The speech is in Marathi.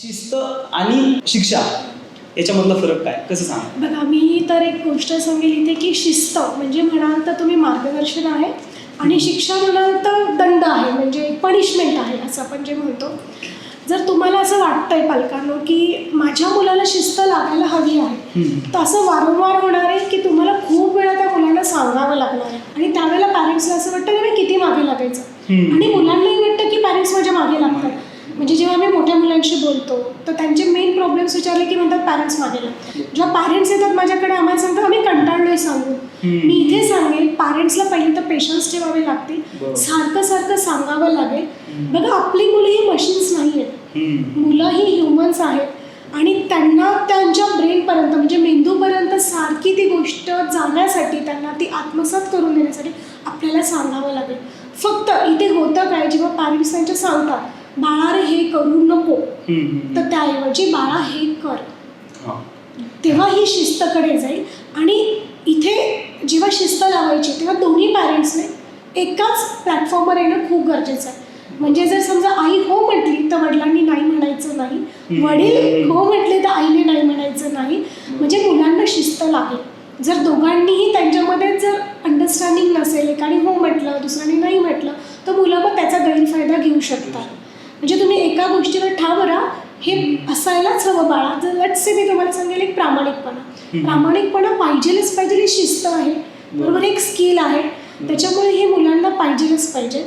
शिस्त आणि शिक्षा याच्यामधला फरक काय, कसं सांगा? बघा, मी तर एक गोष्ट सांगेल इथे की शिस्त म्हणजे म्हणाल तर तुम्ही मार्गदर्शन आहे आणि शिक्षा म्हणाल तर दंड आहे, म्हणजे पनिशमेंट आहे असं आपण जे म्हणतो. जर तुम्हाला असं वाटतंय पालकांनो की माझ्या मुलाला शिस्त लागायला हवी आहे, तर असं वारंवार होणार आहे की तुम्हाला खूप वेळा त्या मुलांना सांगावं लागणार आहे आणि त्यावेळेला पॅरेंट्सला असं वाटतं की मी किती मागे लागायचं आणि मुलांनाही वाटतं की पॅरेंट्स माझ्या मागे लागतात. म्हणजे जेव्हा आम्ही मोठ्या मुलांशी बोलतो तर त्यांचे मेन प्रॉब्लेम्स विचारले की म्हणतात पॅरेंट्स मागे लागतात. जेव्हा पॅरेंट्स येतात माझ्याकडे आम्हाला सांगतात आम्ही कंटाळलोय सांगून. मी इथे सांगेल पॅरेंट्सला पहिले तर पेशन्स ठेवावे लागतील, सारखं सारखं सांगावं लागेल. बघा, आपली मुलं ही मशीन्स नाही आहेत, मुलं ही ह्युमन्स आहेत आणि त्यांना त्यांच्या ब्रेनपर्यंत म्हणजे मेंदूपर्यंत सारखी ती गोष्ट जाण्यासाठी, त्यांना ती आत्मसात करून देण्यासाठी आपल्याला सांगावं लागेल. फक्त इथे होतं काय, जेव्हा पॅरेंट्स त्यांच्या सांगतात बाळा रे हे करू नको, तर त्याऐवजी बाळा हे कर, तेव्हा ही शिस्तकडे जाईल. आणि इथे जेव्हा शिस्त लावायची तेव्हा दोन्ही पॅरेंट्सने एकाच प्लॅटफॉर्मवर येणं खूप गरजेचं आहे. म्हणजे जर समजा आई हो म्हटली तर वडिलांनी नाही म्हणायचं नाही, वडील हो म्हटले तर आईने नाही म्हणायचं नाही, म्हणजे मुलांना शिस्त लागेल. जर दोघांनीही त्यांच्यामध्ये जर अंडरस्टँडिंग नसेल, एकाने हो म्हटलं दुसऱ्याने नाही म्हटलं, तर मुलं मग त्याचा गैरफायदा घेऊ शकतात. म्हणजे तुम्ही एका गोष्टीवर ठाम राहा, हे असायलाच हवं बाळा. जर लेट्स से मी तुम्हाला सांगेल एक प्रामाणिकपणा पाहिजेच पाहिजे, ही शिस्त आहे बरोबर, एक स्किल आहे, त्याच्यामुळे हे मुलांना पाहिजेच पाहिजे.